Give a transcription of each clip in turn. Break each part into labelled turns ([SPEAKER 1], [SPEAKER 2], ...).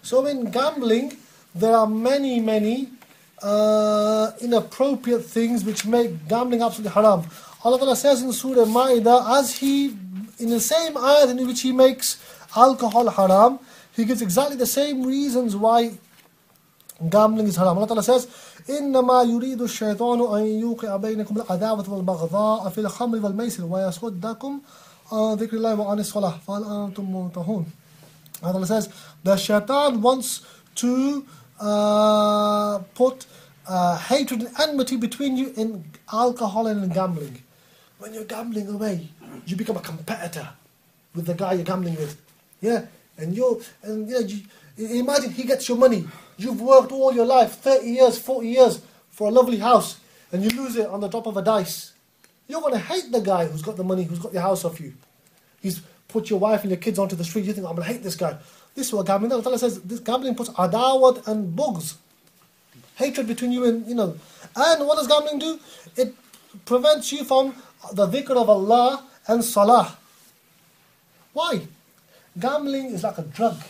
[SPEAKER 1] So in gambling, there are many inappropriate things which make gambling absolutely haram. Allah Ta'ala says in Surah Ma'idah, as He, in the same ayat in which He makes alcohol haram, He gives exactly the same reasons why gambling is haram. Allah Ta'ala says, إنما يريد الشيطان أن يوقع بينكم العداوة والبغضاء في الخمر والميسر ويصدكم عن ذكر الله وعن الصلاة فهل أنتم منتهون. Allah says, the shaitan wants to put hatred and enmity between you in alcohol and in gambling. When you're gambling away, you become a competitor with the guy you're gambling with. Yeah, imagine he gets your money. You've worked all your life, 30 years, 40 years, for a lovely house, and you lose it on the drop of a dice. You're going to hate the guy who's got the money, who's got the house off you. He's put your wife and your kids onto the street. You think, I'm going to hate this guy. This is what gambling does. Allah says, this gambling puts adawat and bughz, hatred between you and, And what does gambling do? It prevents you from the dhikr of Allah and salah. Why? Gambling is like a drug.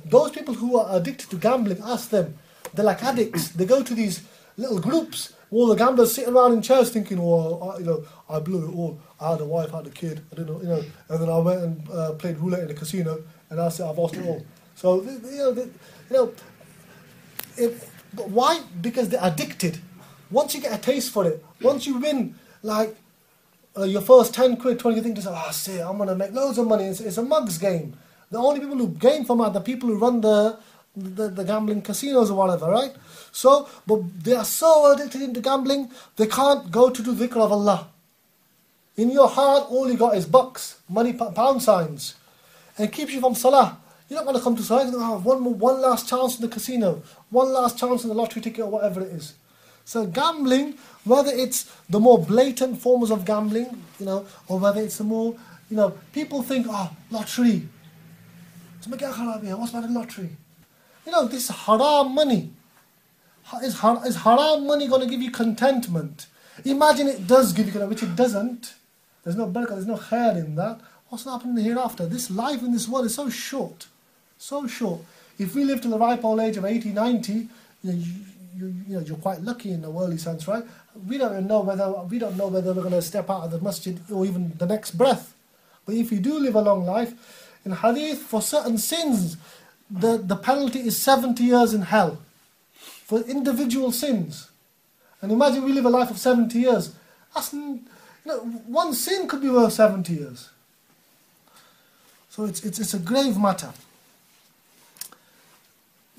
[SPEAKER 1] Those people who are addicted to gambling, ask them. They're like addicts. They go to these little groups. All the gamblers sitting around in chairs thinking, I blew it all. I had a wife, I had a kid. I didn't know, and then I went and played roulette in a casino, and I said I've lost it all. So but why? Because they're addicted. Once you get a taste for it, once you win, like your first 10 quid, 20, you think to yourself, I'm gonna make loads of money. It's a mugs game. The only people who gain from it are the people who run the gambling casinos or whatever, right? So, but they are so addicted into gambling, they can't go to do dhikr of Allah. In your heart, all you got is bucks, money, pound signs. And it keeps you from salah. You're not going to come to salah, you're going to have one last chance in the casino, one last chance in the lottery ticket or whatever it is. So gambling, whether it's the more blatant forms of gambling, or whether it's the more, people think, lottery. What's about a lottery? This is haram money. Is haram money going to give you contentment? Imagine it does give you contentment, which it doesn't. There's no barakah, there's no khair in that. What's going to happen in the hereafter? This life in this world is so short. So short. If we live to the ripe old age of 80, 90, you're quite lucky in the worldly sense, right? We don't know whether we're going to step out of the masjid or even the next breath. But if you do live a long life, in hadith, for certain sins, the penalty is 70 years in hell. For individual sins. And imagine we live a life of 70 years. That's, one sin could be worth 70 years. So it's a grave matter.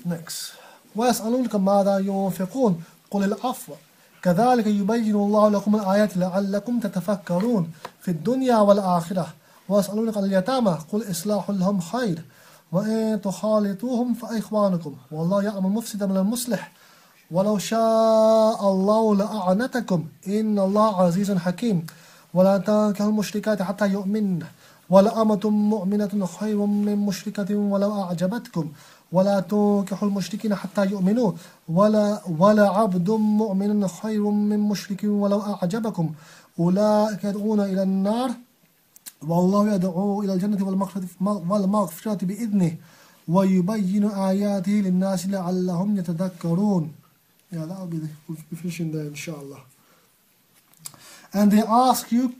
[SPEAKER 1] Next. وَيَسْأَلُونَكَ مَاذَا يُنْفِقُونَ قُلِ الْعَفْوَ كَذَلِكَ يُبَيِّنُ اللَّهُ لَكُمُ الْآيَاتِ لَعَلَّكُمْ تَتَفَكَّرُونَ فِي الدُّنْيَا وَالْآخِرَةِ وَيَسْأَلُونَكَ عَنِ الْيَتَامَى قُلْ إِصْلَاحٌ لَهُمْ خَيْرٌ وَإِن تُخَالِطُوهُمْ فَإِخْوَانُكُمْ وَاللَّهُ يَعْلَمُ الْمُفْسِدَ مِنَ الْمُصْلِحِ وَلَوْ شَاءَ اللَّهُ لَأَعْنَتَكُمْ إِنَّ اللَّهَ عَزِيزٌ حَكِيمٌ وَلَا تَنكِحُوا الْمُشْرِكَاتِ حَتَّى يُؤْمِنَّ وَلَأَمَةٌ مُؤْمِنَةٌ خَيْرٌ مِّن مُشْرِكَةٍ وَلَوْ أَعْجَبَتْكُمْ ولا تنكحوا المشركين حتى يؤمنوا ولا عبد مؤمن خير من مشرك ولو أعجبكم أولئك يدعون إلى النار والله يدعو إلى الجنة والمغفرة بإذنه ويبين آياته للناس لعلهم يتذكرون. Yeah, that will be we'll be finishing there, inshallah. And they ask you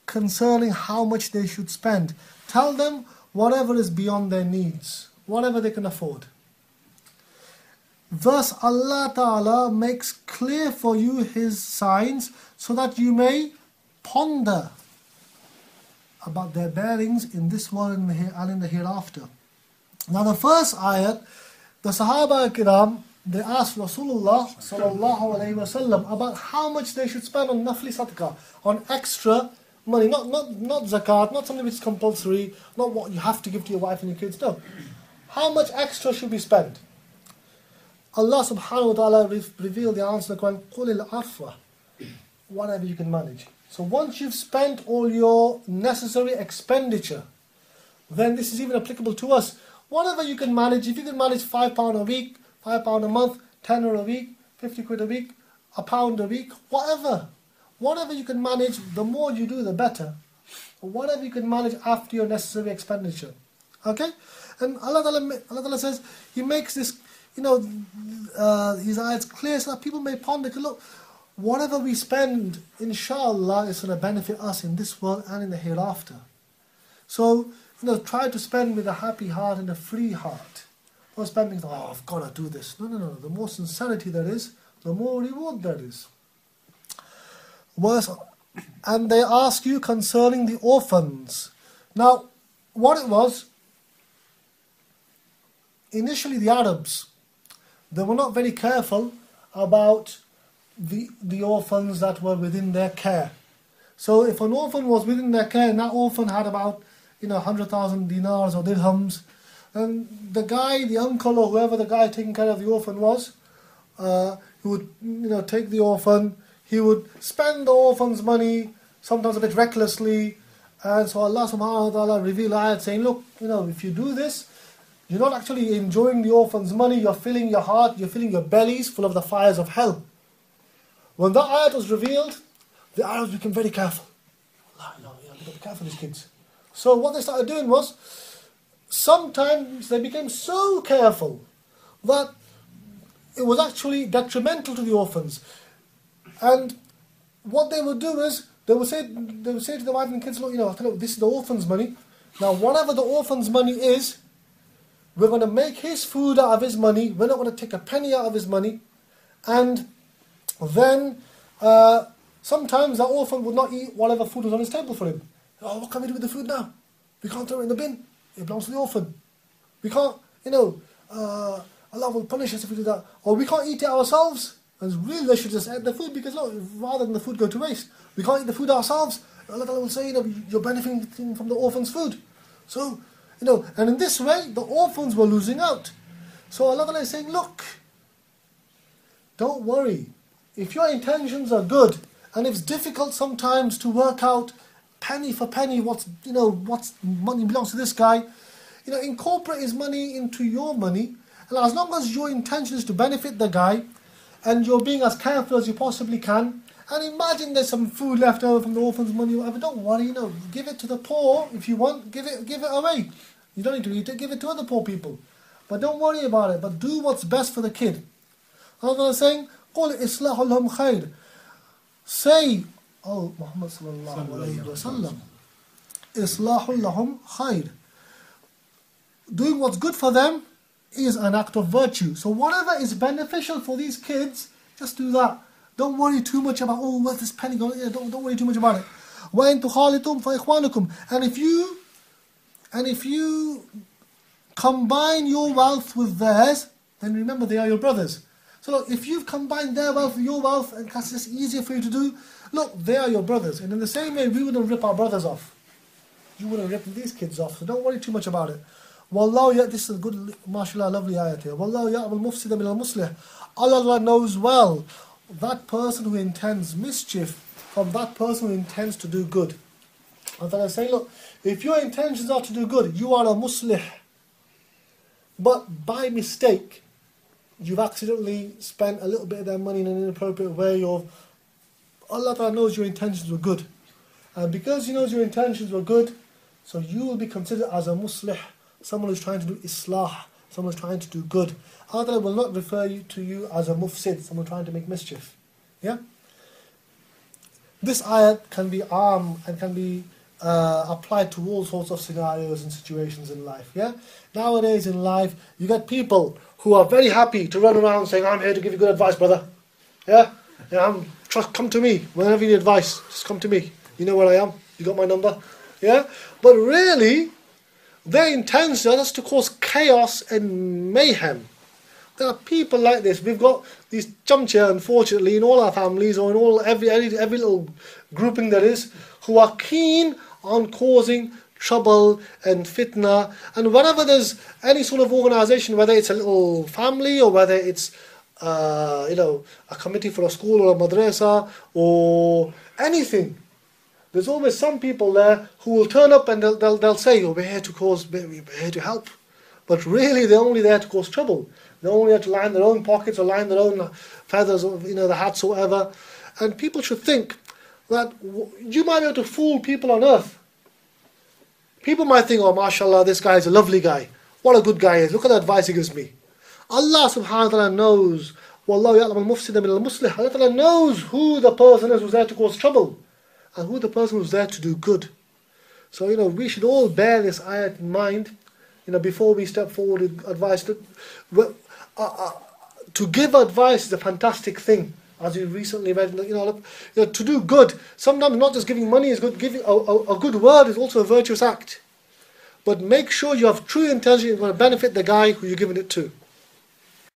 [SPEAKER 1] concerning how much they should spend. Tell them whatever is beyond their needs, whatever they can afford. Thus Allah Ta'ala makes clear for you His signs so that you may ponder about their bearings in this world and in the hereafter. Now the first ayat, the Sahaba Kiram, they asked Rasulullah Sallallahu Alaihi Wasallam about how much they should spend on nafli sadaqah, on extra money, not zakat, not something which is compulsory, not what you have to give to your wife and your kids, no. How much extra should be spent? Allah subhanahu wa ta'ala revealed the answer to the Quran, قُلِ الْعَفْوَ, whatever you can manage. So once you've spent all your necessary expenditure, then this is even applicable to us. Whatever you can manage, if you can manage £5 a week, £5 a month, £10 a week, 50 quid a week, £1 a week, whatever you can manage, the more you do, the better. Whatever you can manage after your necessary expenditure. Okay? And Allah Ta'ala says, He makes this, His ayats clear so that people may ponder, look, whatever we spend, inshallah, is going to benefit us in this world and in the hereafter. So, try to spend with a happy heart and a free heart. Don't spend because, I've got to do this. No. The more sincerity there is, the more reward there is. And they ask you concerning the orphans. Now, what it was, initially the Arabs, they were not very careful about the orphans that were within their care. So if an orphan was within their care, and that orphan had about 100,000 dinars or dirhams, and the guy, the uncle or whoever the guy taking care of the orphan was, he would take the orphan, he would spend the orphan's money, sometimes a bit recklessly, and so Allah subhanahu wa ta'ala revealed ayat saying, look, if you do this, you're not actually enjoying the orphan's money, you're filling your heart, you're filling your bellies full of the fires of hell. When that ayat was revealed, the Arabs became very careful. You've got to be careful, these kids. So what they started doing was, sometimes they became so careful that it was actually detrimental to the orphans. And what they would do is, they would say to the wife and kids, look, this is the orphan's money. Now whatever the orphan's money is, we're going to make his food out of his money. We're not going to take a penny out of his money. And then sometimes the orphan would not eat whatever food was on his table for him. What can we do with the food now? We can't throw it in the bin. It belongs to the orphan. We can't, Allah will punish us if we do that. Or we can't eat it ourselves. And really they should just eat the food because look, rather than the food go to waste, we can't eat the food ourselves. Allah will say, you're benefiting from the orphan's food. So, and in this way, the orphans were losing out. So Allah is saying, look, don't worry. If your intentions are good, and it's difficult sometimes to work out penny for penny what's money belongs to this guy, incorporate his money into your money, and as long as your intention is to benefit the guy, and you're being as careful as you possibly can, and imagine there's some food left over from the orphan's money, whatever, don't worry, give it to the poor if you want, give it away. You don't need to eat it, give it to other poor people. But don't worry about it, but do what's best for the kid. Allah is saying, قُلْ إِصْلَحُ لَهُمْ خَيْرٌ. Say, Muhammad sallallahu alayhi wa sallam, إِصْلَحُ لَهُمْ خَيْرٌ. Doing what's good for them is an act of virtue. So whatever is beneficial for these kids, just do that. Don't worry too much about, where's this penny going? Don't worry too much about it. وَإِن تُخَالِطُمْ فَإِخْوَانُكُمْ. And if you combine your wealth with theirs, then remember they are your brothers. So look, if you've combined their wealth with your wealth, and that's just easier for you to do, look, they are your brothers. And in the same way, we wouldn't rip our brothers off. You wouldn't rip these kids off. So don't worry too much about it. Wallahu, this is a good, mashallah, lovely ayat here. Wallahu ya'mal mufsida min al-muslih. Allah knows well that person who intends mischief from that person who intends to do good. And then I say, look, if your intentions are to do good, you are a muslih. But by mistake, you've accidentally spent a little bit of their money in an inappropriate way, or Allah Ta'ala knows your intentions were good. And because He knows your intentions were good, so you will be considered as a muslih, someone who's trying to do islah, someone who's trying to do good. Allah Ta'ala will not refer to you as a mufsid, someone trying to make mischief. Yeah? This ayat can be and can be applied to all sorts of scenarios and situations in life. Yeah? Nowadays in life, you get people who are very happy to run around saying, I'm here to give you good advice, brother. Yeah? Come to me. Whenever you need advice, just come to me. You know where I am. You got my number. Yeah? But really, their intention is to cause chaos and mayhem. There are people like this. We've got these chamcha, unfortunately, in all our families, or in every little grouping there is, who are keen on causing trouble and fitna. And whenever there's any sort of organization, whether it's a little family or whether it's a committee for a school or a madrasa or anything, there's always some people there who will turn up and they'll say, we're here to help. But really they're only there to cause trouble. They're only there to line their own pockets or line their own feathers or the hats or whatever. And people should think that you might be able to fool people on earth. People might think, oh, mashallah, this guy is a lovely guy. what a good guy is. Look at the advice he gives me. Allah subhanahu wa ta'ala knows. Wallahu ya'lamu al-mufsida min al-muslih. Allah ta'ala knows who the person is who's there to cause trouble and who the person who's there to do good. So, we should all bear this ayat in mind, before we step forward with advice. To give advice is a fantastic thing. As we recently read, to do good. Sometimes not just giving money is good. Giving a good word is also a virtuous act. But make sure you have true intention. You're going to benefit the guy who you're giving it to.